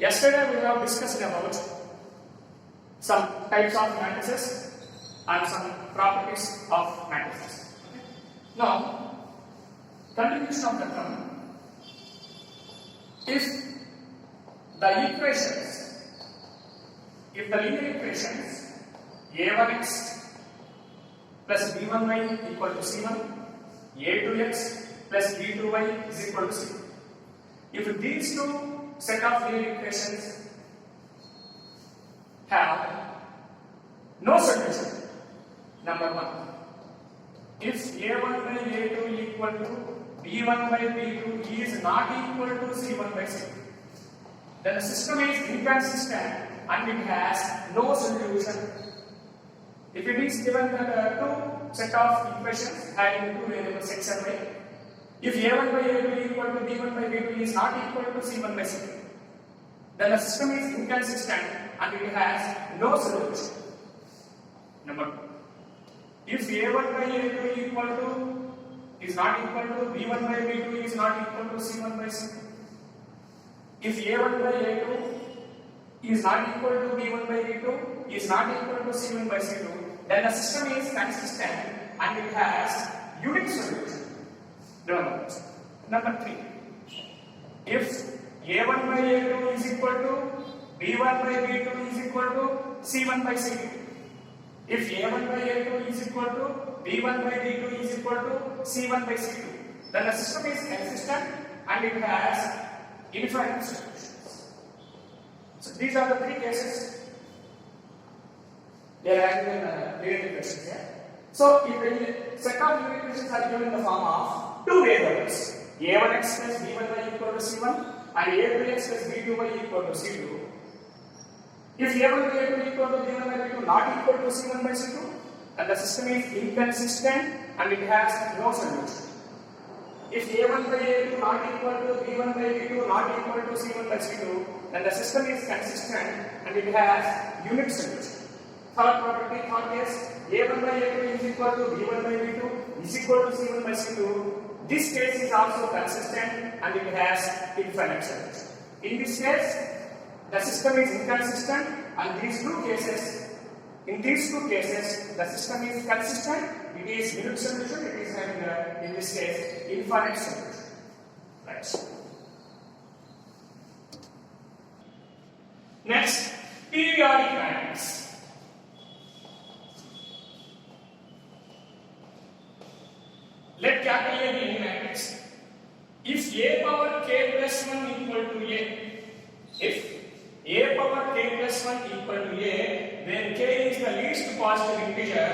Yesterday we have discussed about some types of matrices and some properties of matrices. Okay. Now, continuation of the term. If the linear equations a1x plus b1y equal to c1, a2x plus b2y is equal to c. If these two set of linear equations have no solution, number one, if a1 by a2 equal to b1 by b2 is not equal to c1 by c2, then the system is inconsistent and it has no solution. If it is given that two set of equations having two variables x and y, if a1 by a2 equal to b1 by b2 is not equal to c1 by c2, then the system is inconsistent and it has no solution. Number two, if a1 by a2 is not equal to b1 by b2 is not equal to c1 by c2, if a1 by a2 is not equal to b1 by b2 is not equal to c1 by c2, then the system is consistent and it has unique solution. Remember this. Number three, if a1 by a2 is equal to b1 by b2 is equal to c1 by c2, if a1 by a2 is equal to b1 by b2 is equal to c1 by c2, then the system is consistent and it has infinite solutions. So these are the three cases. They are having linear equations here. So if the set of linear equations are given in the form of two variables, a1x plus b1y equal to c1 and a2x plus b2y equal to c2, if a1 by a2 equal to b1 by b2 not equal to c1 by c2, then the system is inconsistent and it has no solution. If a1 by a2 not equal to b1 by b2 not equal to c1 by c2, then the system is consistent and it has unique solution. Third property, third case, a1 by a2 is equal to b1 by b2 is equal to c1 by c2. This case is also consistent and it has infinite solution. In this case, the system is inconsistent, and in these two cases, the system is consistent. It is unique solution. It is having in this case infinite solution. Right. Next, periodic matrix. Let capital A be any matrix. If a power k plus 1 equal to a, if a power k plus 1 equal to a, then k is the least positive integer,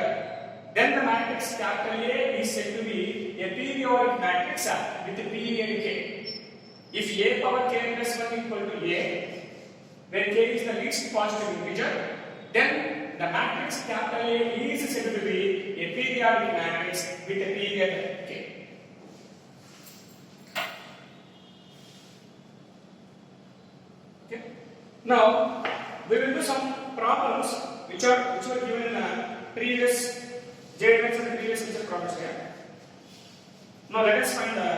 then the matrix capital A is said to be a periodic matrix with a period k. If a power k plus 1 equal to a, when k is the least positive integer, then the matrix capital A is said to be a periodic matrix with a period k. Okay. Now we will do some problems which were given in the previous JDX and the previous lecture problems here. Now let us find the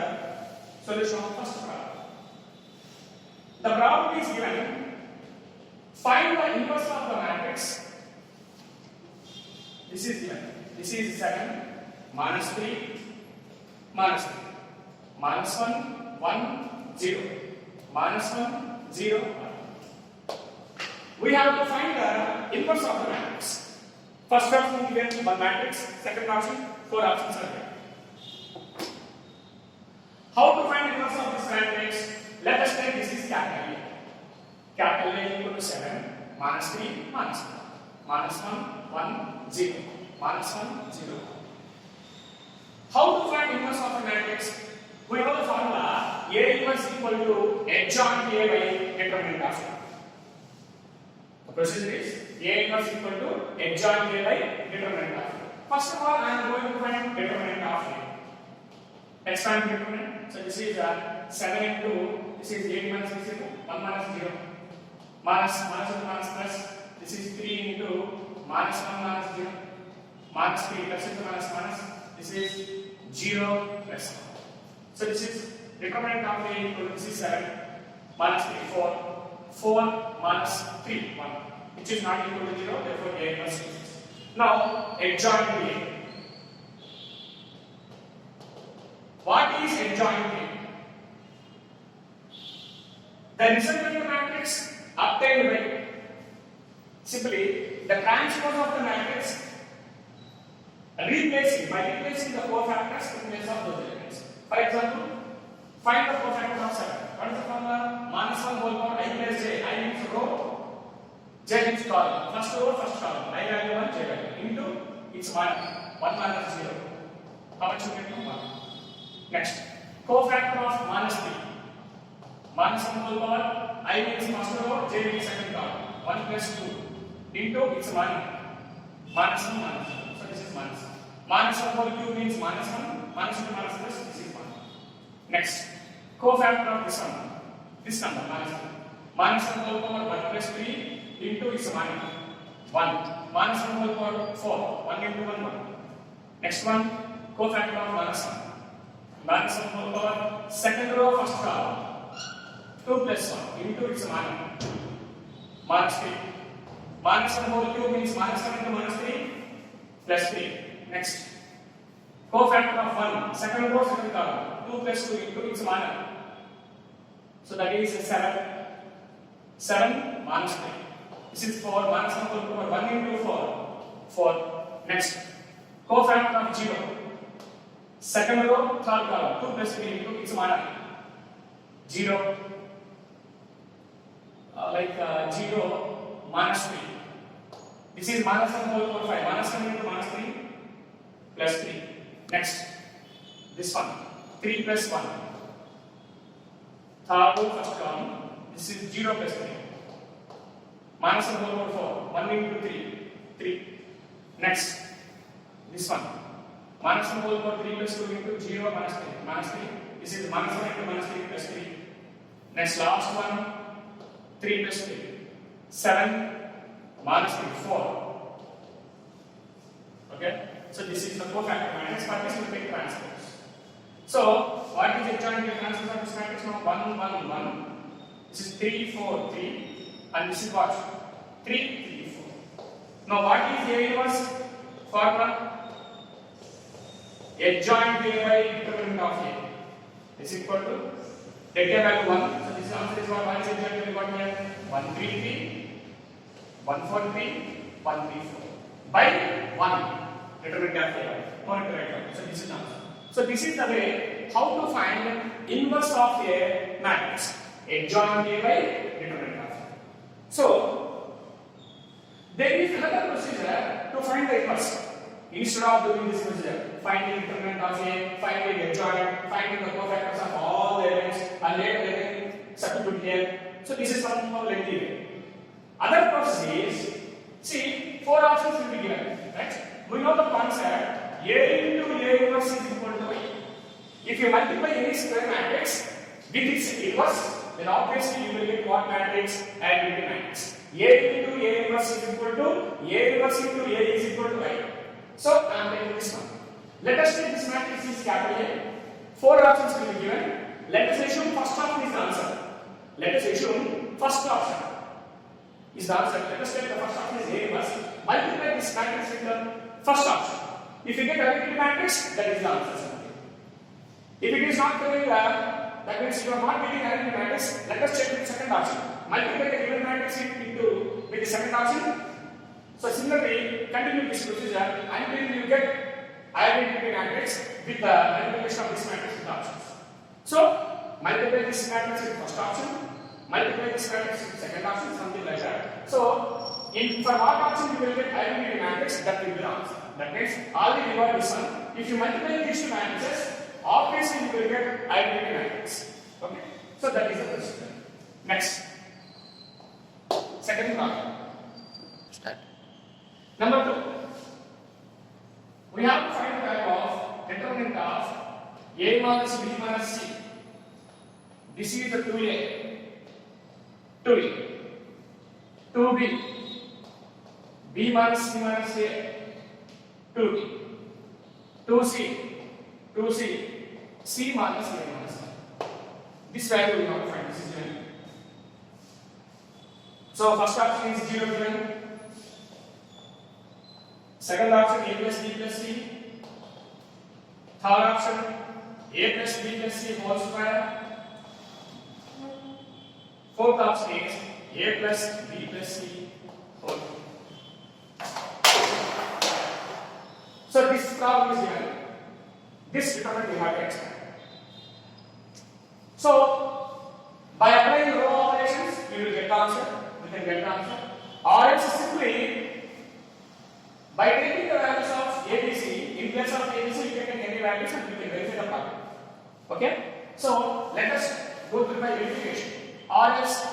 solution of the first problem. The problem is given: find the inverse of the matrix. This is given. This is 7 minus 3 minus 3 minus 1 1 0 minus 1 0 1. We have to find the inverse of the matrix. First option given one matrix, second option 4 options are given. How to find inverse of this matrix? Let us take this is capital A. Capital A equal to 7 minus 3 minus 1 minus 1 1 0 minus 1 0. How to find inverse of a matrix? We know the formula A inverse equal to adjoint A by determinant of A. The procedure is A inverse equal to adjoint A by determinant of A. First of all, I am going to find determinant of A. Expand determinant. So this is 7 into this is 8 minus 6 into 1 minus 0 minus minus 1 minus plus. This is 3 into minus 1 minus 0 minus 3 plus into minus minus. This is 0 plus 1. So this is determinant of A equal to this is 7 minus 3 4 4 minus 3, 1, which is not equal to 0, therefore A plus C. Now, adjoint A. What is adjoint A? The result of the matrix obtained by simply the transpose of the matrix by replacing the cofactors in place of those elements. For example, find the cofactor of 7. What is the formula? Minus 1 whole power I plus j. I means row, j means column. First row, first column. I value 1, j value. Into it's 1. 1 minus 0. How much you get? 1. Next, cofactor of minus 3. Minus 1 whole power I means first row, j means second column. 1 plus 2. Into it's 1. Minus 1 minus 1. So this is minus 1. Minus 1 whole cube means minus 1. Minus 2 minus plus, this is 1. Next, cofactor of this one. This number, minus 1. Minus 1 whole power 1 plus 3 into it's 1. 1. Minus 1 whole power 4. 1 into 1, 1. Next one, cofactor of minus 1. Minus 1 whole power, second row, first column. 2 plus 1 into it's 1. Minus 3. Minus 1 whole cube means minus 1 into minus 3 plus 3. Next, cofactor of 1, second row, second column. 2 plus 2 into it's 1. So that is 7. 7 minus 3. This is 4 minus 1 whole power 1 into 4. 4. Next, cofactor of 0. Second row, third column. 2 plus 3 into it's 1. 0. 0 minus 3. This is minus 1 whole power 5. Minus 1 into minus 3 plus 3. Next, this one. 3 plus 1. Third row, first column. This is 0 plus 3. Minus 1 whole power 4. 1 into 3. 3. Next, this one. Minus 1 whole power 3 plus 2 into 0 minus 3. Minus 3. This is minus 1 into minus 3 plus 3. Next, last one. 3 plus 3. 7 minus 3. 4. Okay? So this is the cofactor matrix, but this will take transpose. So, what is adjoint transpose of this matrix now? 1, 1, 1. This is 3, 4, 3. And this is what? 3, 3, 4. Now, what is A inverse formula? Adjoint A by determinant of A is equal to delta value 1. So, this answer is what? What is adjoint A? What here? 1, 3, 3, 1, 4, 3, 1, 3, 4. By 1. Determinant of A. So, this is the answer. So, this is the way how to find inverse of a matrix. Adjoint A by determinant of A. So, there is another procedure to find the inverse. Instead of doing this procedure, finding determinant of A, finding adjoint, finding the cofactors of all the elements, and later again substitute here. So, this is somehow lengthy way. Other process is, see, 4 options will be given, right? We know the concept A into A inverse is equal to A. If you multiply any square matrix with its inverse, then obviously you will get what matrix? Identity matrix. A into A inverse is equal to A inverse into A is equal to I. So I am taking this one. Let us take this matrix is capital A. 4 options will be given. Let us assume first option is the answer. Let us assume first option is the answer. Let us take the first option is A inverse. Multiply this matrix with the first option. If you get identity matrix, that is the answer. If it is not coming that means you are not getting identity matrix. Let us check with the second option. Multiply the given matrix with the second option. So similarly, continue this procedure until you get identity matrix with the multiplication of this matrix with the options. So multiply this matrix with first option, multiply this matrix with second option, something like that. So for what option you will get identity matrix, that will be the answer. That means already you got this one. If you multiply these two matrices, obviously you will get identity matrix. Okay? So that is the procedure. Next. Second problem. Start. Number 2. We have to find the value of determinant of A minus B minus C. This is the 2A. 2A. 2B. B minus C minus A. 2B. 2C. 2C. C minus A minus A. This value we have to find. This is given. So first option is 0 given. Second option a plus b plus c. Third option a plus b plus c whole square. Fourth option is a plus b plus c whole square. So this problem is given. This determinant we have to expand. So by applying row operations, we will get the answer. We can get the answer. Or else simply by taking the values of ABC, in place of ABC, you can take any values and you can verify the problem. Okay? So let us go through by verification. Or else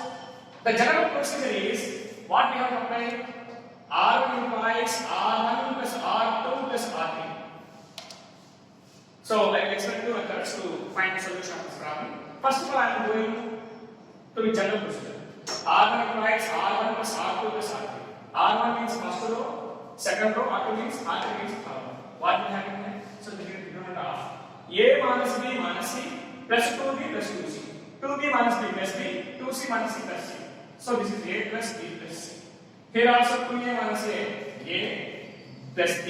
the general procedure is what we have to apply. R1 implies R1 plus R2 plus R3. So I will explain two methods to find the solution of this problem. First of all, I am going to the general procedure. R1 implies R1 plus R2 plus R3. R1 means first row, second row, R2 means R3 means third row. What will happen here? So this is the determinant of A minus B minus C plus 2B plus 2C. 2B minus B plus B, 2C minus C plus C. So this is A plus B plus C. Here also 2A minus A plus B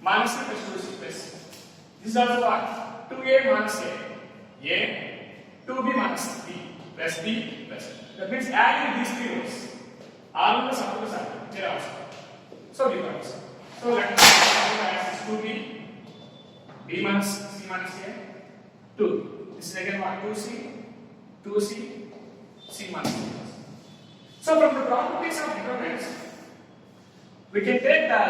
minus C plus 2C plus C. This is also what? 2A minus A, 2B minus B plus B plus C. That means adding these three rows. R1 plus R2 plus R3. Here also. So difference. So let us add 2B, B minus C minus A, 2. This is again what? 2C, 2C, C minus C. So from the properties of determinants, we can take the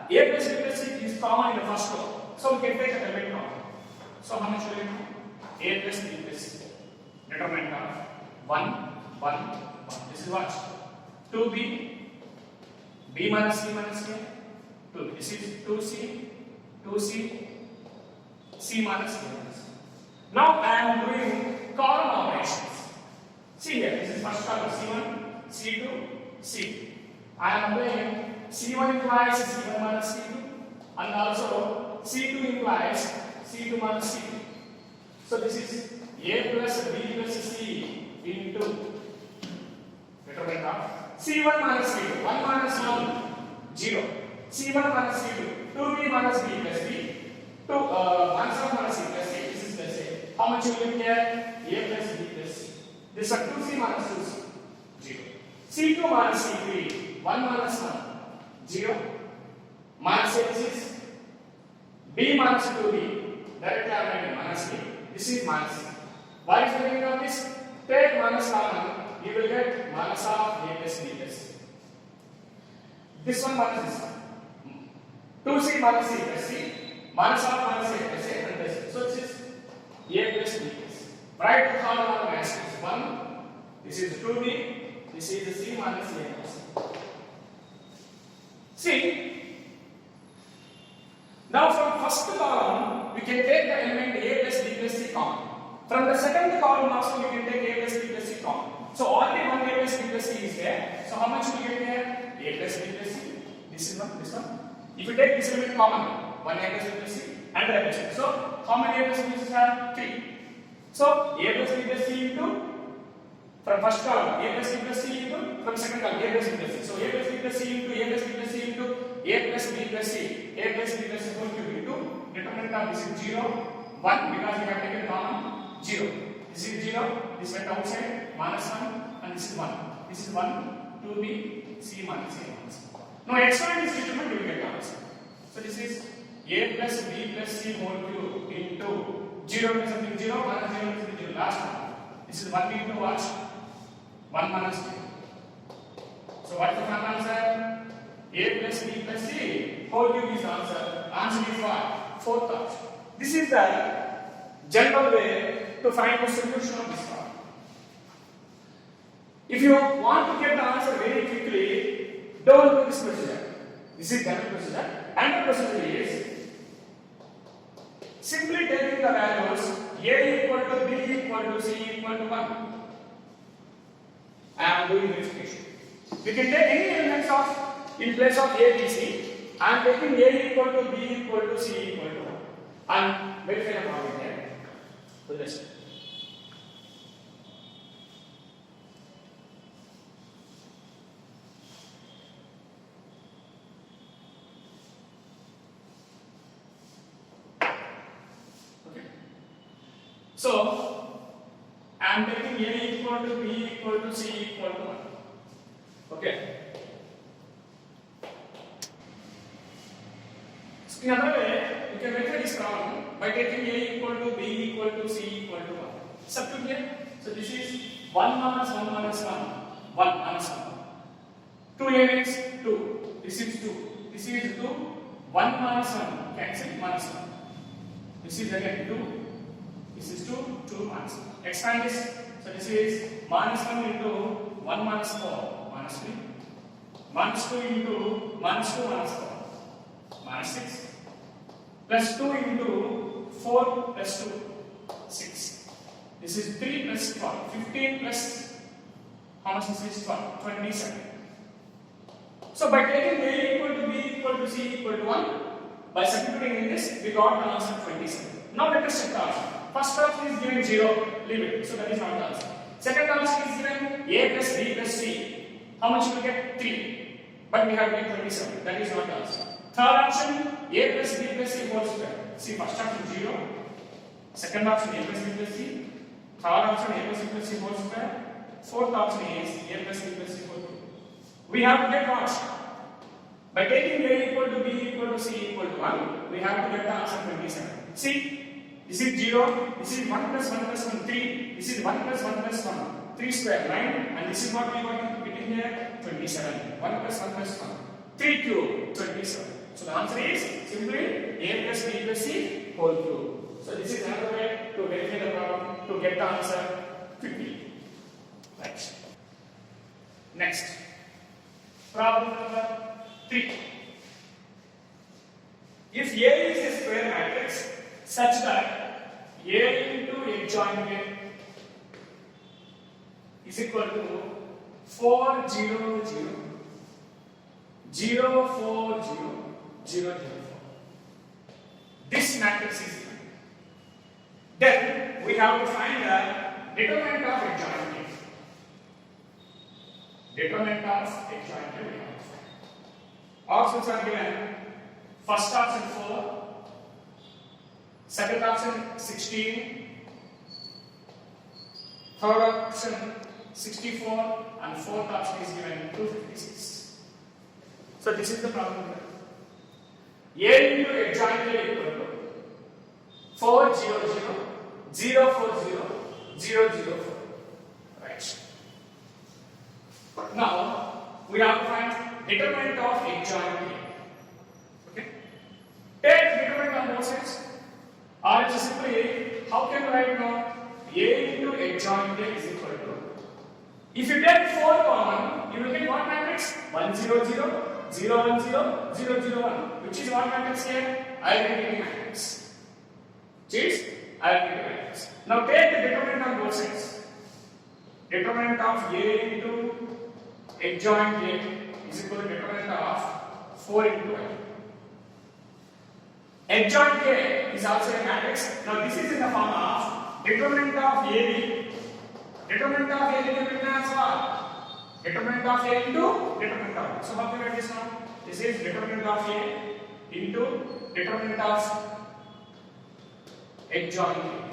A plus B plus C is common in the first row. So we can take the element common. So how much will it be? A plus B plus C. Determinant of 1, 1, 1. This is what? 2B, B minus C minus A, 2. This is 2C, 2C, C minus A minus. Now I am doing column operations. See here, this is first column C1, C2, C. I am doing C1 implies C1 minus C2 and also C2 implies C2 minus C2. So this is A plus B plus C into determinant of C1 minus C2. 1 minus 1, 0. C1 minus C2. 2B minus B plus B. 2 minus 1 minus C plus A. This is plus A. How much will you get? A plus B plus C. This is 2C minus 2C. 0. C2 minus C3. 1 minus 1. 0. Minus A. This is B minus 2B. Directly I am writing minus A. This is minus A. Why is the meaning of this? Take minus common. You will get minus of A plus B plus C. This one minus this one. 2C minus C plus C. Minus of minus A plus A and plus C. So this is A plus B plus C. Write the column on the matrix. 1. This is 2B. This is the C minus A plus C. See. Now from first column, we can take the element A plus B plus C common. From the second column also, we can take A plus B plus C common. So only one A plus B plus C is there. So how much will you get here? A plus B plus C. This is one, this one. If you take this element common, 1 A plus B plus C and the representation. So how many A plus B plus C are? 3. So A plus B plus C into from first column A plus B plus C into from second column A plus B plus C. So A plus B plus C into A plus B plus C into A plus B plus C. A plus B plus C whole cube into determinant of this is 0, 1 because we have taken common 0. This is 0, this went outside, minus 1 and this is 1. This is 1, 2B, C minus A minus. Now excluding this determinant, we will get the answer. So this is A plus B plus C whole cube into 0 means something 0, minus 0 means something 0. Last one. This is 1 into what? 1 minus 2. So what is the final answer? A plus B plus C whole cube is the answer. Answer is what? Fourth option. This is the general way to find the solution of this problem. If you want to get the answer very quickly, don't do this procedure. This is general procedure. And the procedure is simply taking the values A equal to B equal to C equal to 1. I am doing verification. We can take any elements of in place of A, B, C. I am taking A equal to B equal to C equal to 1. And verify the problem here. So let's So I am taking A equal to B equal to C equal to 1. Okay. So in other way, you can method this problem by taking A equal to B equal to C equal to 1. Substitute here. So this is 1 minus 1 minus 1. 1 minus 1. 2A means 2. This is 2. This is 2. 1 minus 1. Cancel minus 1. This is again 2. This is 2. 2 minus 1. Expand this. So this is minus 1 into 1 minus 4. Minus 3. Minus 2 into minus 2 minus 4. Minus 6. Plus 2 into 4 plus 2. 6. This is 3 plus 12. 15 plus, how much is this? 12. 27. So by taking A equal to B equal to C equal to 1, by substituting in this, we got the answer 27. Now let us check the answer. First option is given 0, leave it. So that is not the answer. Second option is given A plus B plus C. How much you will get? 3. But we have get 27. That is not the answer. Third option, A plus B plus C whole square. See, first option 0. Second option A plus B plus C. Third option A plus B plus C whole square. Fourth option is A plus B plus C whole square. We have to get what? By taking A equal to B equal to C equal to 1, we have to get the answer 27. See, this is 0, this is 1 plus 1 plus 1, 3, this is 1 plus 1 plus 1, 3 square, 9, and this is what we got to get in here, 27. 1 plus 1 plus 1, 3 cube, 27. So the answer is simply A plus B plus C whole cube. So this is another way to verify the problem to get the answer quickly. Right. Next. Problem number 3. If A is a square matrix such that A into adjoint A is equal to 4 0 0 0 4 0 0 0 4. This matrix is given. Then we have to find the determinant of adjoint A. Determinant of adjoint A we have to find. Options are given. First option 4, second option 16, third option 64, and fourth option is given 256. So this is the problem. A into adjoint A equal to 4 0 0 0 4 0 0 0 4. Right. Now we have to find determinant of adjoint A. Okay. Take determinant on both sides. Or it's simply, how can you write now? A into adjoint A is equal to. If you take 4 common, you will get what matrix? 1 0 0 0 1 0 0 0 1. Which is what matrix here? Identity matrix. Which is identity matrix. Now take the determinant on both sides. Determinant of A into adjoint A is equal to determinant of 4 into A. Adjoint A is also a matrix. Now this is in the form of determinant of AB. Determinant of A can be written as what? Determinant of A into determinant of A. So how do we write this now? This is determinant of A into determinant of adjoint A.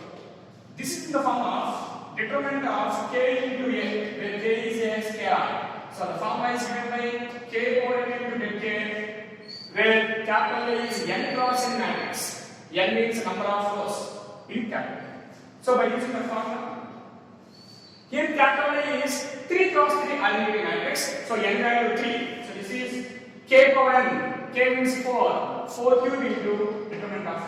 This is in the form of determinant of K into A, where K is a scalar. So the formula is given by K over N into del K, where capital A is n cross n matrix. N means number of rows in capital. So by using the formula, here capital A is 3 cross 3 identity matrix. So n value 3. So this is K power n. K means 4. 4 cube into determinant of A.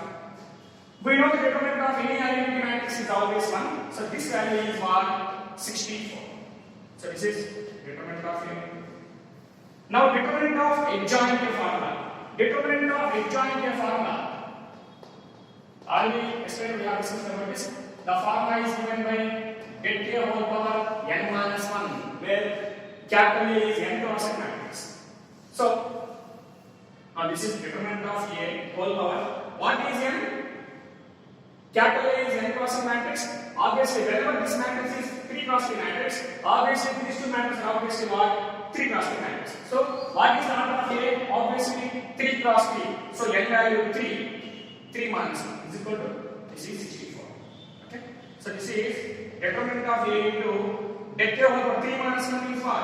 We know the determinant of any identity matrix is always 1. So this value is what? 64. So this is determinant of A. Now determinant of adjoint A formula. Determinant of adjoint A formula. Already explained, we have discussed about this. The formula is given by del K whole power n minus 1, where capital A is n cross n matrix. So now this is determinant of A whole power. What is n? Capital A is n cross n matrix. Obviously, whenever this matrix is 3 cross 3 matrix, obviously these two matrices are obviously what? 3 cross 3 matrix. So what is the number of A? Obviously 3 cross 3. So n value 3 minus 1 is equal to, this is 64. Okay. So this is determinant of A into det A over 3 minus 1 is what?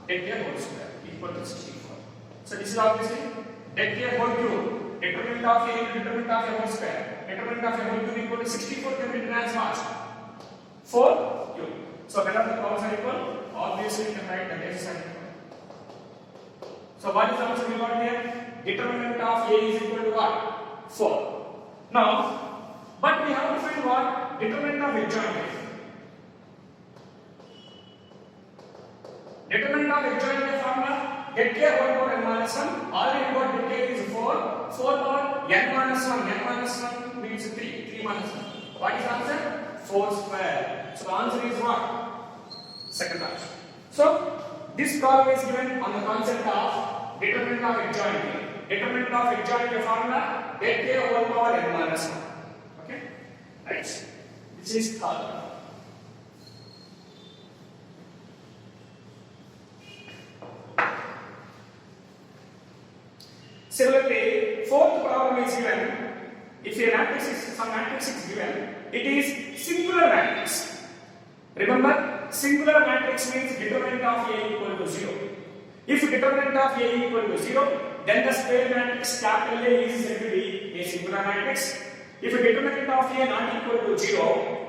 Det A whole square equal to 64. So this is obviously det A whole cube. Determinant of A into determinant of A whole square. Determinant of A whole cube equal to 64 can be written as what? 4 cube. So whenever the powers are equal, obviously you can write the bases are equal. So what is the answer we got here? Determinant of A is equal to what? 4. Now, but we have to find what? Determinant of adjoint A. Determinant of adjoint A formula, det A whole power n minus 1. Already got det A is 4. 4 power n minus 1. N minus 1 means 3. 3 minus 1. What is the answer? 4 square. So the answer is what? Second option. So this problem is given on the concept of determinant of adjoint A. Determinant of adjoint A formula, det A whole power n minus 1. Okay? Right. This is third. Similarly, fourth problem is given. If a matrix is some matrix is given, it is singular matrix. Remember, singular matrix means determinant of A equal to 0. If determinant of A equal to 0, then the square matrix capital A is said to be a singular matrix. If determinant of A not equal to 0,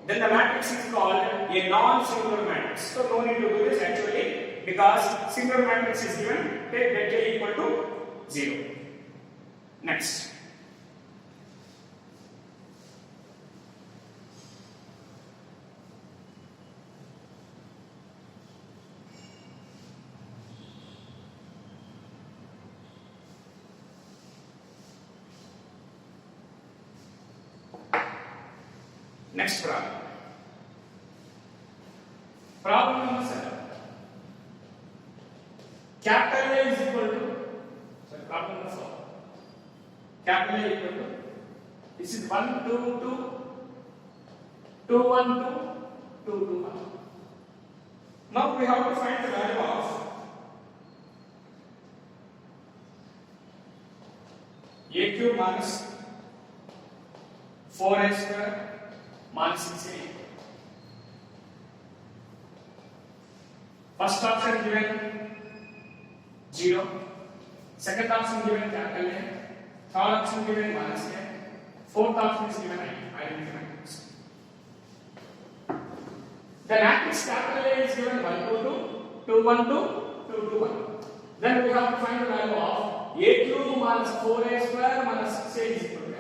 then the matrix is called a non-singular matrix. So no need to do this actually, because singular matrix is given, take that A equal to 0. Next. Next problem. Problem number 7. Capital A is equal to, sorry, problem number 4. Capital A equal to, this is 1, 2, 2, 2, 1, 2, 2, 2, 1. Now we have to find the value of A cube minus 4A square minus 6A. First option given 0, second option given capital A, third option given minus A, fourth option is given identity matrix. The matrix capital A is given 1, 2, 2, 2, 1, 2, 2, 2, 1. Then we have to find the value of A cube minus 4A square minus 6A is equal to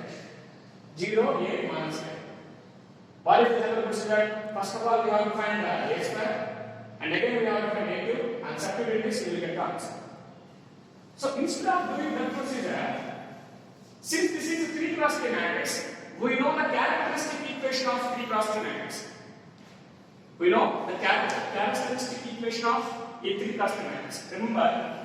0, A minus A. What is the general procedure? First of all, we have to find A square, and again we have to find A cube, and substitute this, we will get the answer. So instead of doing that procedure, since this is a 3 cross 3 matrix, we know the characteristic equation of 3 cross 3 matrix. We know the characteristic equation of a 3 cross 3 matrix. Remember,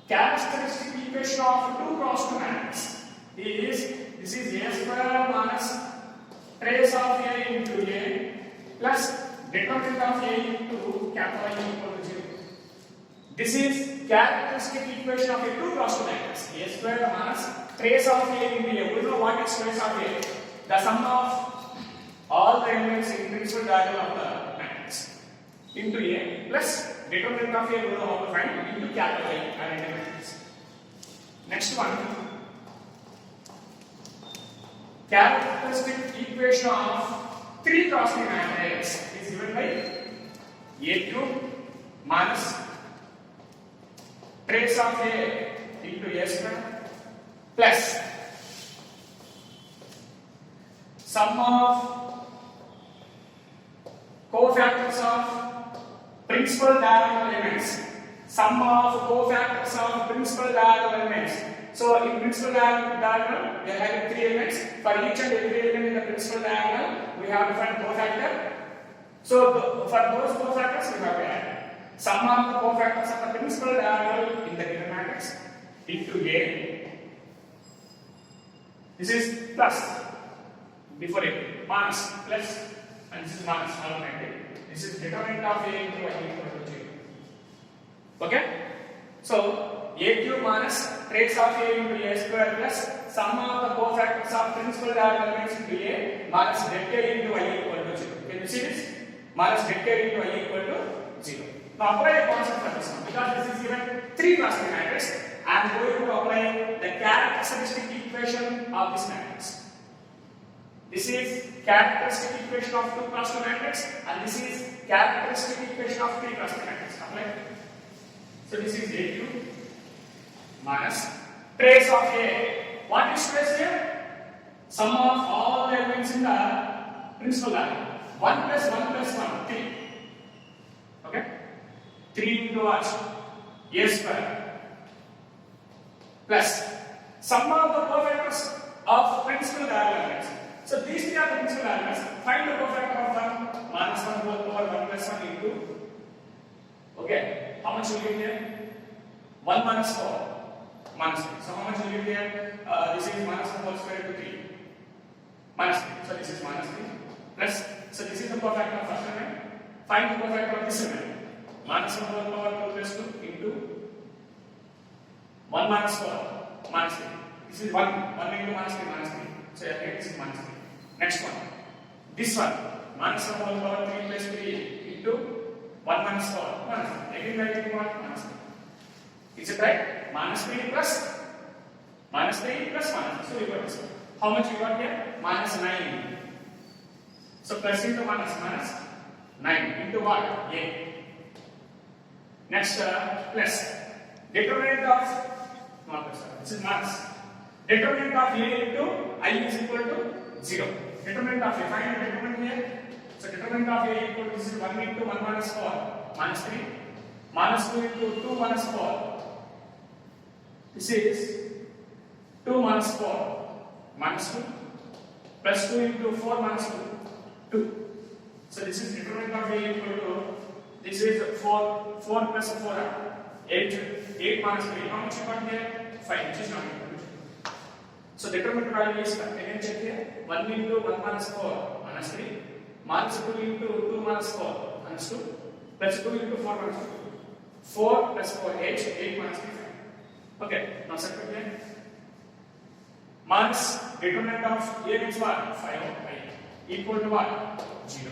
characteristic equation of 2 cross 2 matrix is, this is A square minus trace of A into A plus determinant of A into capital A equal to 0. This is characteristic equation of a 2 cross 2 matrix. A square minus trace of A into A. We know what is trace of A? The sum of all the elements in principal diagonal of the matrix into A plus determinant of A we know how to find into capital A identity matrix. Next one, characteristic equation of 3 cross 3 matrix is given by A cube minus trace of A into A square plus sum of cofactors of principal diagonal elements. Sum of cofactors of principal diagonal elements. So in principal diagonal, we are having 3 elements. For each and every element in the principal diagonal, we have to find cofactor. So for those cofactors, we have to add sum of the cofactors of the principal diagonal in the given matrix into A. This is plus before A, minus plus, and this is minus automatically. This is determinant of A into Y equal to 0. Okay? So a cube minus trace of a into a square plus sum of the cofactors of principal diagonal elements into a minus det k into I equal to 0. Can you see this? Minus det k into I equal to 0. Now apply the concept for this one because this is given 3 cross 3 matrix. I am going to apply the characteristic equation of this matrix. This is characteristic equation of 2 cross 2 matrix and this is characteristic equation of 3 cross 3 matrix. Apply. So this is a cube minus trace of a. What is trace here? Sum of all the elements in the principal diagonal. 1 plus 1 plus 1, 3. Okay? 3 into what? A square. Plus sum of the cofactors of principal diagonal elements. So these three are the principal elements. Find the cofactor of 1 minus 1 whole power 1 plus 1 into. Okay, how much will you get here? 1 minus 4 minus 3. So how much will you get here? This is minus 1 whole square into 3 minus 3. So this is minus 3 plus. So this is the cofactor of first element. Find the cofactor of this element. Minus 1 whole power 2 plus 2 into 1 minus 4 minus 3. This is 1 into minus 3 minus 3. So again this is minus 3. Next one. This one minus 1 whole power 3 plus 3 into 1 minus 4 minus 3. Again we are getting what? Minus 3. Is it right? Minus 3 plus minus 3 plus minus 3. So we got this one. How much we got here? Minus 9. So plus into minus 9 into what? A. Next plus determinant of not plus. This is minus. Determinant of a into I is equal to 0. Determinant of a. Find the determinant here. So determinant of a equal to this is 1 into 1 minus 4 minus 3 minus 2 into 2 minus 4. This is 2 minus 4 minus 2 plus 2 into 4 minus 2 2. So this is determinant of a equal to this is 4 plus 4 8 minus 3. How much you got here? 5, which is not equal to 2. So determinant value is again check here 1 into 1 minus 4 minus 3 minus 2 into 2 minus 4 minus 2 plus 2 into 4 minus 2 4 plus 4 8 minus 3 5. Okay, now second here minus determinant of a is what? 5 equal to what? 0.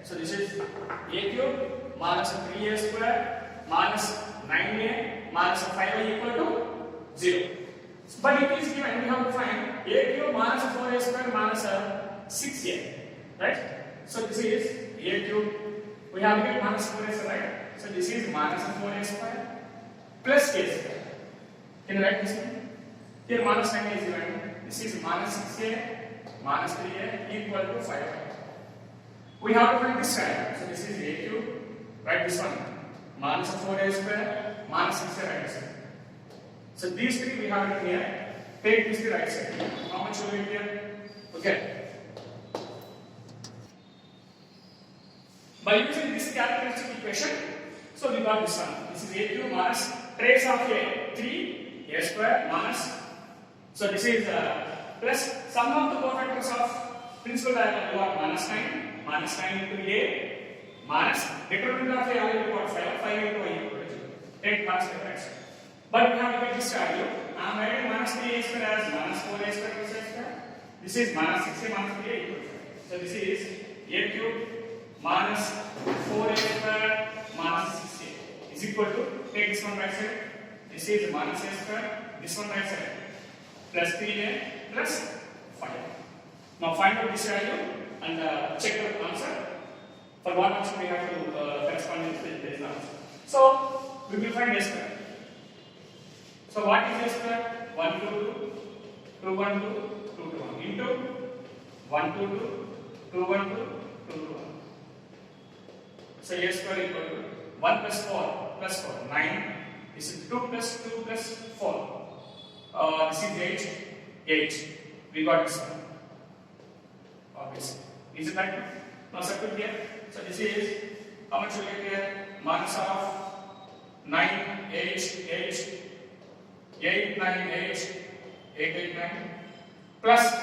So this is a cube minus 3a square minus 9a minus 5a equal to 0. But it is given, we have to find a cube minus 4a square minus 6a, right? So this is a cube, we have to get minus 4a square, right? So this is minus 4a square plus a square. Can you write this one? Here minus 9 is given, this is minus 6a minus 3a equal to 5a. We have to find this side. So this is a cube, write this one, minus 4a square minus 6a right side. So these three we have it here. Take this to the right side. How much will we get here? Okay. By using this characteristic equation, so we got this one. This is a cube minus trace of a 3a square minus. So this is plus sum of the cofactors of principal diagonal we got minus 9. Minus 9 into a minus determinant of a I equal to 5 into I equal to 0. Take minus the right side. But we have to get this value. I am writing minus 3a square as minus 4a square plus a square. This is minus 6a minus 3a equal to 5. So this is a cube minus 4a square minus 6a is equal to, take this one right side. This is minus a square, this one right side plus 3a plus 5. Now find out this value and check the answer. For one answer we have to correspond with this answer. So we will find a square. So what is a square? 1 2 2 2 1 2 2 2 1 into 1 2 2 2 1 2 2 2 1. So a square equal to 1 plus 4 plus 4 9. This is 2 plus 2 plus 4. This is 8. We got this one. Obviously. Is it right? Now substitute here. So this is how much will you get here? Minus of 9 8 8 9 8 9 plus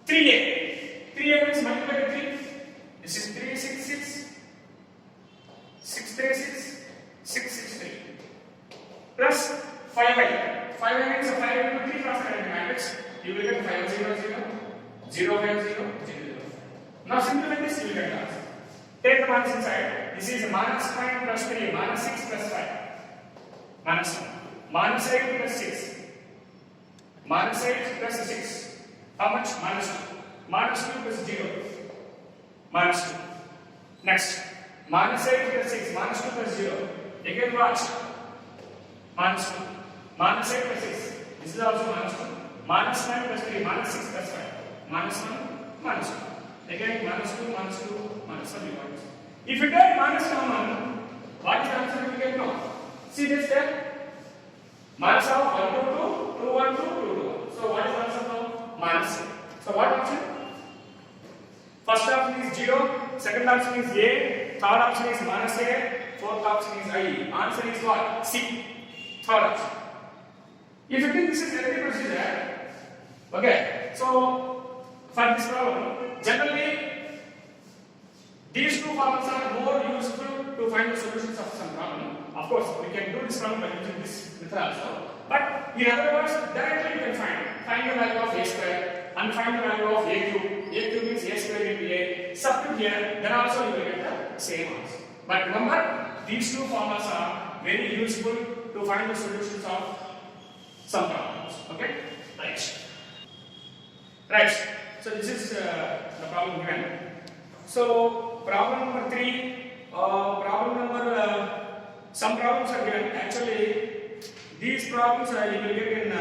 3a. 3a means multiply by 3. This is 3 6 6 6 3 6 plus 5i. 5i means 5 into 3 cross current matrix. You will get 5 0 0 0 5 0 0 0. Now simplify this, you will get the answer. Take the minus inside. This is minus 5 plus 3 minus 6 plus 5 minus 1 minus 8 plus 6 minus 8 plus 6. How much? Minus 2. Minus 2 plus 0 minus 2. Next, minus 8 plus 6 minus 2 plus 0. Again watch. Minus 2 minus 8 plus 6. This is also minus 2. Minus 9 plus 3 minus 6 plus 5 minus 1 minus 2. Again minus 2 minus 2 minus 1 minus. If you take minus common, what is the answer you will get now? See this step. Minus of 1 to 2, 2 1 2 2 2. So what is the answer now? Minus 6. So what option? First option is 0, second option is A, third option is minus A, fourth option is I. Answer is what? C. Third option. If you think this is lengthy procedure, okay, so for this problem, generally these two formulas are more useful to find the solutions of some problem. Of course, we can do this problem by using this method also. But in other words, directly you can find the value of A square and find the value of A cube. A cube means A square into A. Substitute here, then also you will get the same answer. But remember, these two formulas are very useful to find the solutions of some problems. Okay? Right. So this is the problem given. So problem number 3, some problems are given. Actually, these problems you will get in.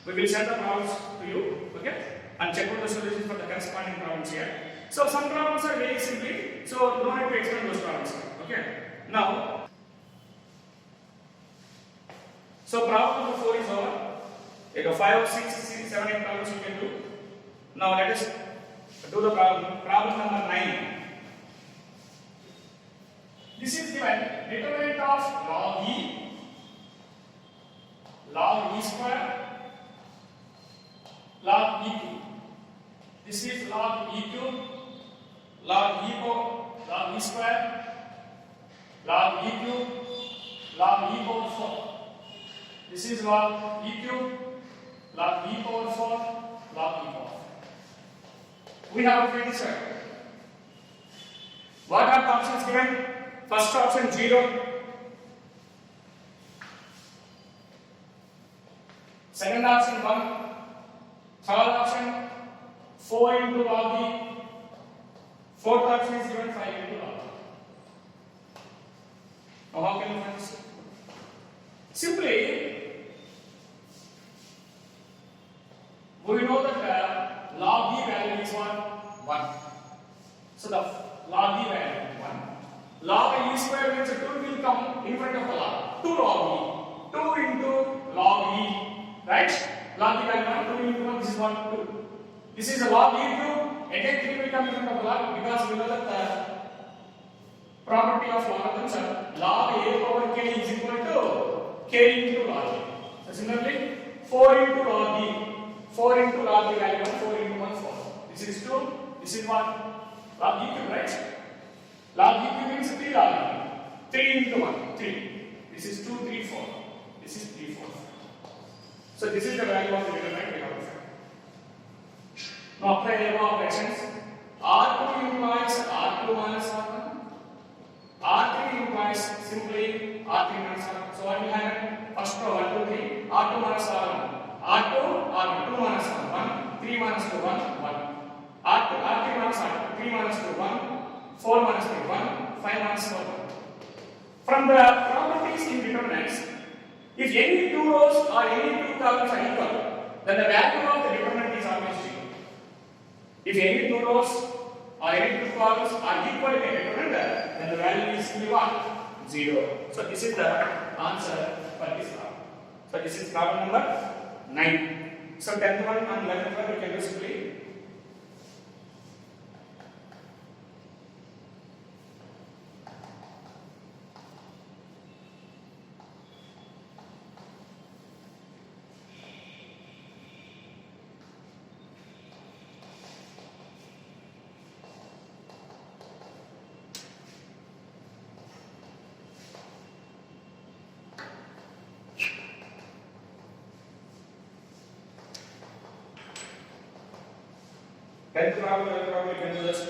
We will send the problems to you, okay, and check out the solutions for the corresponding problems here. So some problems are very simply, so no need to explain those problems. Okay. Now, so problem number 4 is over. You go 5, 6, 7, 8 problems you can do. Now let us do the problem. Problem number 9. This is given determinant of log E square, log E cube. This is log E cube, log E square, log E cube, log E power 4. This is log E cube, log E power 4, log E power 4. We have finished. What are the options given? First option 0. Second option 1. Third option 4 into log E. Fourth option is given 5 into log E. Now how can you find this? Simply, we know that log E value is what? 1. So the log E value is 1. Log E square means 2 will come in front of the log. 2 log E. 2 into log E. Right? Log E value 1, 2 into 1, this is 1, 2. This is a log E cube. Again 3 will come in front of the log because we know that the property of logarithms are log A power k is equal to k into log E. So similarly, 4 into log E. 4 into log E value 1, 4 into 1, 4. This is 2, this is 1. Log E cube, right? Log E cube means 3 log E. 3 into 1, 3. This is 2, 3, 4. This is 3, 4. So this is the value of the determinant we have to find. Now apply the above operations. R2 implies R2 minus R1. R3 implies simply R3 minus R1. So what will happen? First row 1, 2, 3. R2 minus R1. R2, R1, 2 minus 1, 1, 3 minus 2, 1, 1. R2, R3 minus R2, 3 minus 2, 1, 4 minus 3, 1, 5 minus 4, 1. From the properties in determinants, if any two rows or any two columns are equal, then the value of the determinant is always 0. If any two rows or any two columns are equal in a determinant, then the value is simply what? 0. So this is the answer for this problem. So this is problem number 9. So 10th one and 11th one we can do simply. 10th problem, 11th problem, you can do this.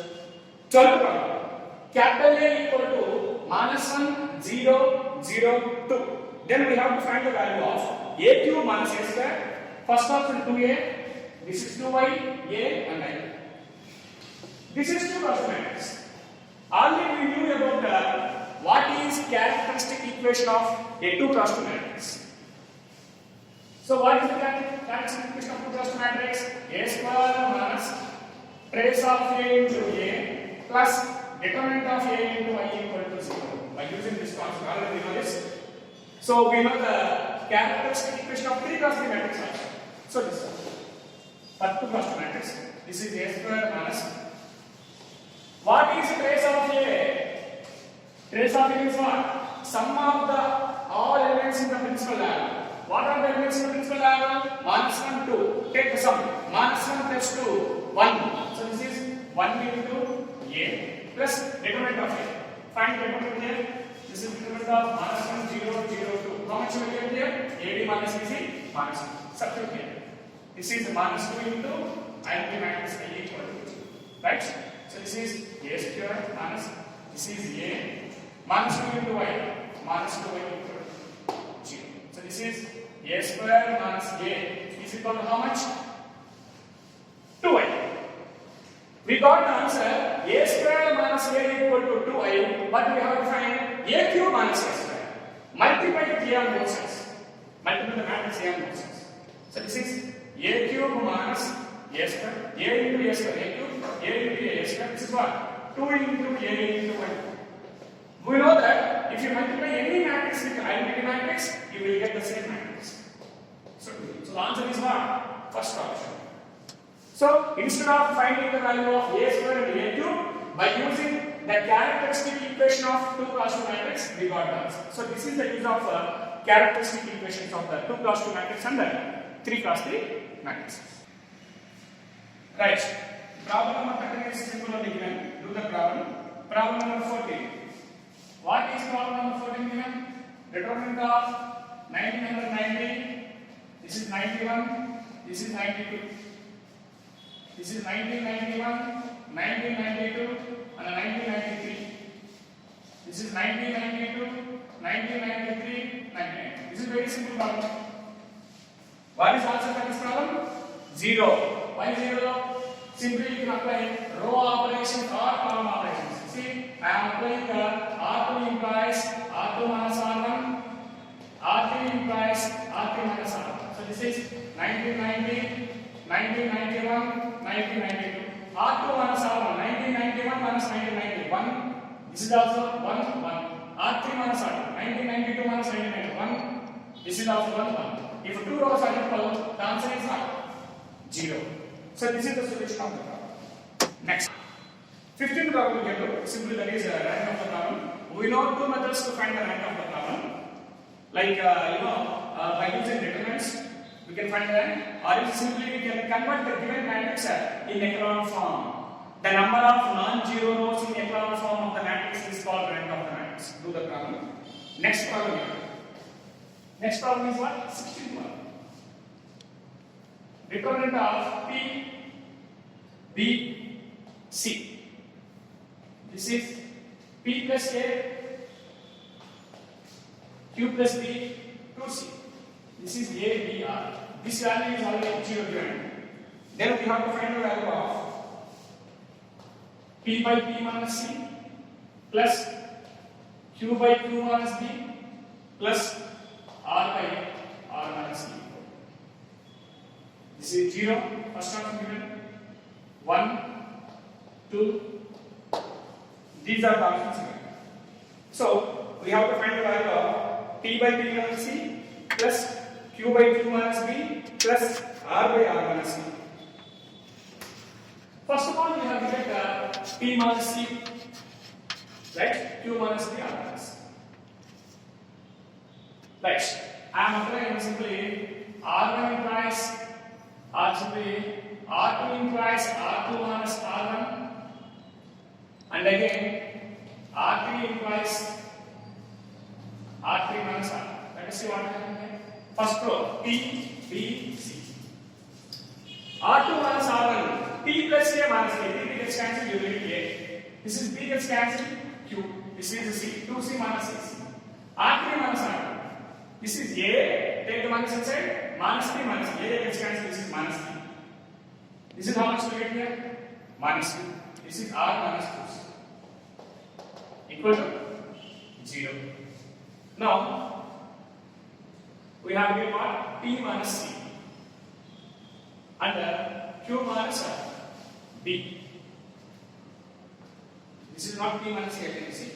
12th problem. Capital A equal to -1, 0, 0, 2. Then we have to find the value of a cube minus a square. First option 2a, this is 2y, a and I. This is 2 cross matrix. Already we knew about what is characteristic equation of a 2 cross 2 matrix. So what is the characteristic equation of 2 cross 2 matrix? A square minus trace of a into a plus determinant of a into I equal to 0. By using this concept, already we know this. So we know the characteristic equation of 3 cross 3 matrix also. So this for 2 cross 2 matrix, this is a square minus. What is trace of A? Trace of A is what? Sum of the all elements in the principal diagonal. What are the elements in the principal diagonal? -1, 2. Take the sum. -1 plus 2, 1. So this is 1 into A plus determinant of A. Find determinant here. This is determinant of -1, 0, 0, 2. How much will you get here? AD minus BC minus 2. Substitute here. This is -2 into IB minus I equal to 2. Right? So this is a square minus this is a minus 2 into y minus 2y equal to 0. So this is a square minus a is equal to how much? 2y. We got the answer a square minus a equal to 2y, but we have to find a cube minus a square. Multiply the a on both sides. Multiply the matrix a on both sides. So this is a cube minus a square, a into a square, a cube, a into a square. This is what? 2 into a into 1. We know that if you multiply any matrix with identity matrix, you will get the same matrix. So the answer is what? First option. So instead of finding the value of a square and a cube, by using the characteristic equation of 2 cross 2 matrix, we got the answer. So this is the use of characteristic equations of the 2 cross 2 matrix and the 3 cross 3 matrix. Right. Problem number 13 is simple only given. Do the problem. Problem number 14. What is problem number 14 given? Determinant of 1990. This is 91. This is 92. This is 1991, 1992, and 1993. This is 1992, 1993, 1990. This is very simple problem. What is answer for this problem? 0. Why 0? Simply you can apply row operations or column operations. See, I am applying the R2 implies R2 minus R1, R3 implies R3 minus R1. So this is 1990, 1991, 1992. R2 minus R1, 1991 minus 1991. This is also 1, 1. R3 minus R2, 1992 minus 1991. This is also 1, 1. If 2 rows are equal, the answer is what? 0. So this is the solution of the problem. Next. 15th problem we can do. Simply that is rank of the problem. We know 2 methods to find the rank of the problem. Like by using determinants, we can find the rank, or simply we can convert the given matrix in echelon form. The number of non-zero rows in echelon form of the matrix is called rank of the matrix. Do the problem. Next problem. Next problem is what? 16th one. Determinant of P, B, C. This is P plus A, Q plus B, 2C. This is A, B, R. This value is already 0 given. Then we have to find the value of P by P minus C plus Q by Q minus B plus R by R minus C. This is 0, first one given, 1, 2, these are the options given. So, we have to find the value of P by P minus C plus Q by Q minus B plus R by R minus C. First of all, we have to get P minus C, right? Q minus B, R minus C. Right. I am applying simply R1 implies R2 implies R2 minus R1, and again R3 implies R3 minus R. Let us see what happens here. First row P, B, C. R2 minus R1 P plus A minus A. P gets cancelled, you will get A. This is B gets cancelled, Q. This is C. 2C minus 6. R3 minus R2. This is A. Take the minus inside. Minus P minus A gets cancelled. This is minus P. This is how much we get here? Minus 2. This is R minus 2C. Equal to 0. Now, we have to get what? P minus C. Under Q minus B. This is not P minus A, can you see?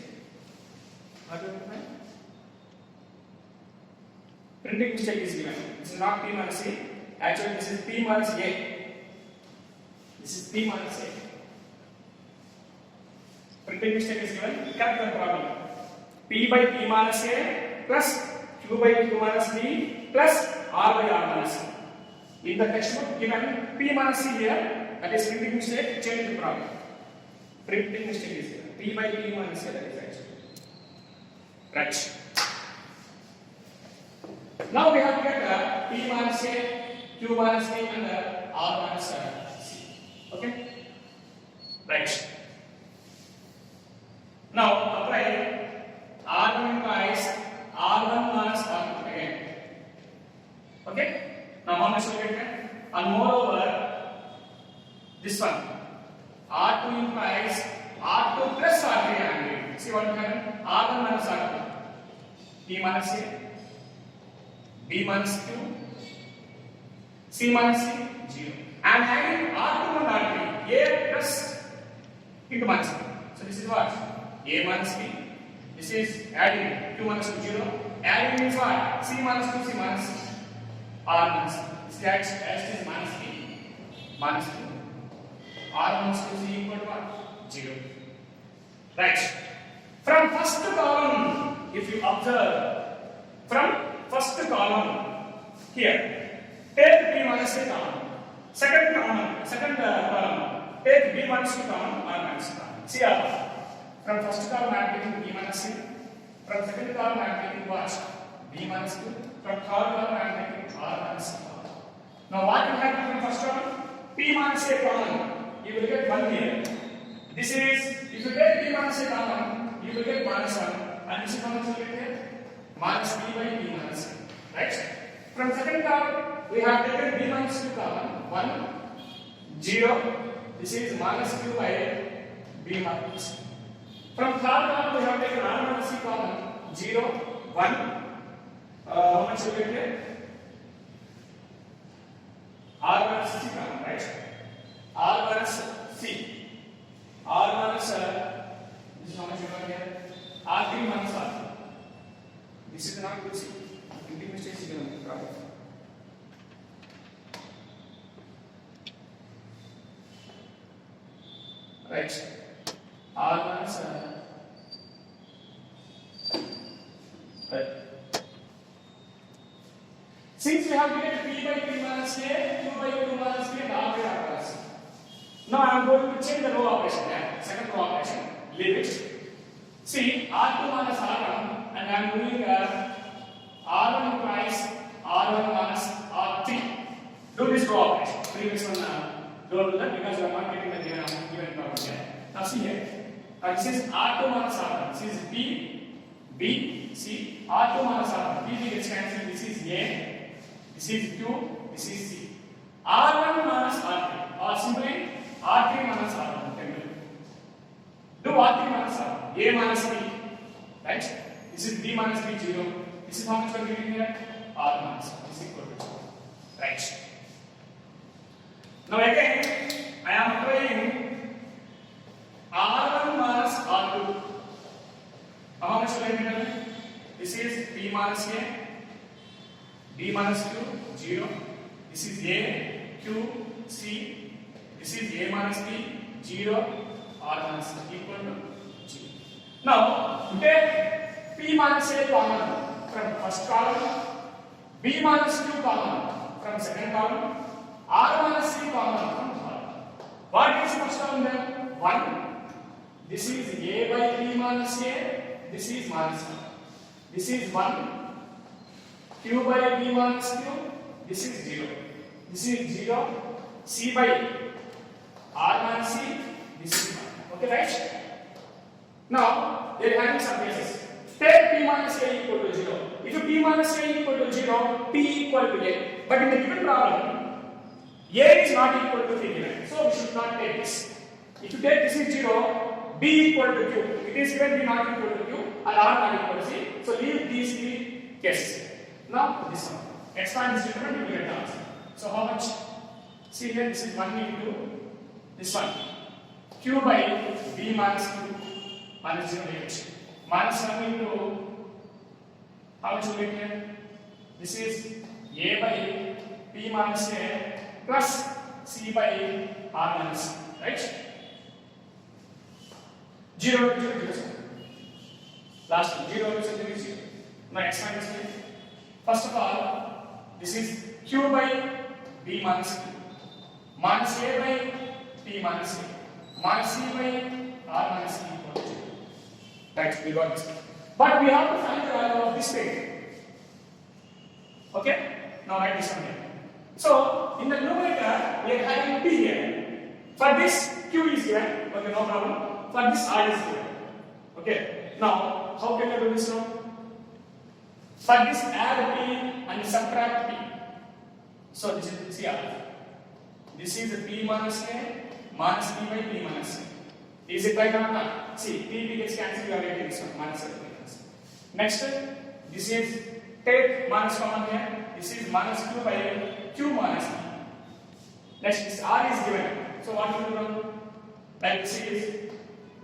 What do you find? Printing mistake is given. This is not P minus A. Actually, this is P minus A. This is P minus A. Printing mistake is given. Correct the problem. P by P minus A plus Q by Q minus B plus R by R minus C. In the textbook given P minus C here, that is printing mistake, change the problem. Printing mistake is given. P by P minus A, that is right. Now we have to get P minus A, Q minus B and R minus C. Okay? Right. Now apply R1 implies R1 minus R2 again. Okay? Now how much will get here? And moreover, this one R2 implies R2 plus R3 angry. See what will happen? R1 minus R2. P minus A, B minus Q, C minus C, 0. And adding R2 and R3, A plus into minus B. So this is what? A minus B. This is adding Q minus Q, 0. Adding means what? C minus 2, C minus R minus C. This adds is minus B. Minus 2. R minus 2 equal to what? 0. Right. From first column, if you observe, from first column here, take B minus A column. Second column, take B minus 2 column, R minus 2 column. See how? From first column I am taking B minus A. From second column I am taking what? B minus 2. From third column I am taking R minus 2. Now what will happen from first column? P minus A column, you will get 1 here. This is, if you take B minus A column, you will get minus 1. And this is how much you will get here? Minus B by B minus A. Right? From second column, we have taken B minus 2 column, 1, 0. This is minus Q by B minus A. From third column, we have taken R minus C column, 0, 1. How much you get here? R minus C column, right? R minus C. R minus, this is how much you got here? R3 minus R3. This is not good C. Printing mistake is given. Right. R minus right. Since we have given P by P minus A, Q by Q minus B and R by R minus C. Now I am going to change the row operation here. Second row operation. Leave it. See, R2 minus R1 and I am doing R1 implies R1 minus R3. Do this row operation. Previous one don't do that because you are not getting the given problem here. Now see here. This is R2 minus R1. This is B, C. R2 minus R1. B gets cancelled. This is A. This is Q. This is C. R1 minus R3 or simply R3 minus R1. Do R3 minus R1. A minus B. Right? This is B minus B 0. This is how much we are getting here? R minus R is equal to 0. Right. Now again, I am applying R1 minus R2. How much will I get? This is P minus A, B minus Q, 0. This is A, Q, C. This is A minus B, 0. R minus C equal to 0. Now, take P minus A column from first column, B minus Q column from second column, R minus C column from third. What is first column then? 1. This is A by P minus A. This is minus 1. This is 1. Q by B minus Q. This is 0. This is 0. C by R minus C, this is 1. Okay, right? Now, they are having some cases. Take P minus A equal to 0. If P minus A equal to 0, P equal to A. But in the given problem, A is not equal to 3 given. So we should not take this. If you take this is 0, B equal to Q. It is given B not equal to Q and R not equal to C. So leave these three cases. Now this one. Expand this determinant, you will get the answer. So how much? See here, this is 1 into this one. Q by B minus Q minus 0 negative. Minus 1 into how much will get here? This is A by P minus A plus C by R minus C, right? 0 to 0, 0. Last one, 0 to 0 is 0. Now expand this here. First of all, this is Q by B minus Q. Minus A by P minus C. Minus C by R minus C equal to 0. Right, we got this. But we have to find the value of this thing. Okay? Now write this one here. So, in the numerator, we are having P here. For this, Q is given. Okay, no problem. For this, R is given. Okay? Now, how can I do this now? For this, add P and subtract P. So, this is CR. This is P minus A minus P by P minus A. Is it right or not? See, P gets cancelled, we are getting this one, minus A minus. Next, this is take minus common here. This is minus Q by Q minus P. Next, this R is given. So, what will you do? Like this is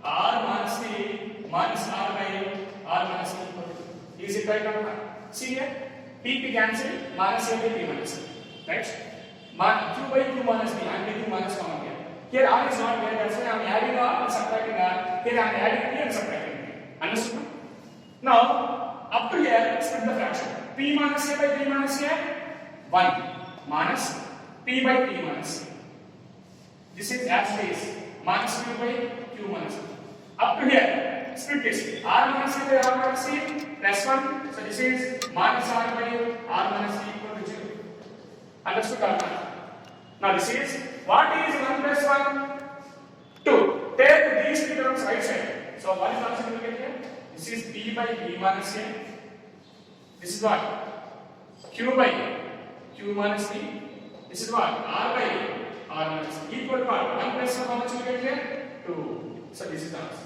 R minus P minus R by R minus P equal to. Is it right or not? See here, P cancelled, minus A by P minus A. Right? Q by Q minus B, I am taking minus common here. Here R is not there, that's why I am adding R and subtracting R. Here I am adding P and subtracting P. Understood? Now, up to here, split the fraction. P minus A by P minus A, 1 minus P by P minus A. This is as it is, minus Q by Q minus A. Up to here, split this. R minus A by R minus C plus 1. So this is minus R by R minus C equal to 0. Understood or not? Now this is, what is 1 plus 1? 2. Take these three terms right side. So what is the answer you will get here? This is P by P minus A. This is what? Q by Q minus P. This is what? R by R minus P. Equal to what? 1 plus 1, how much you will get here? 2. So this is the answer.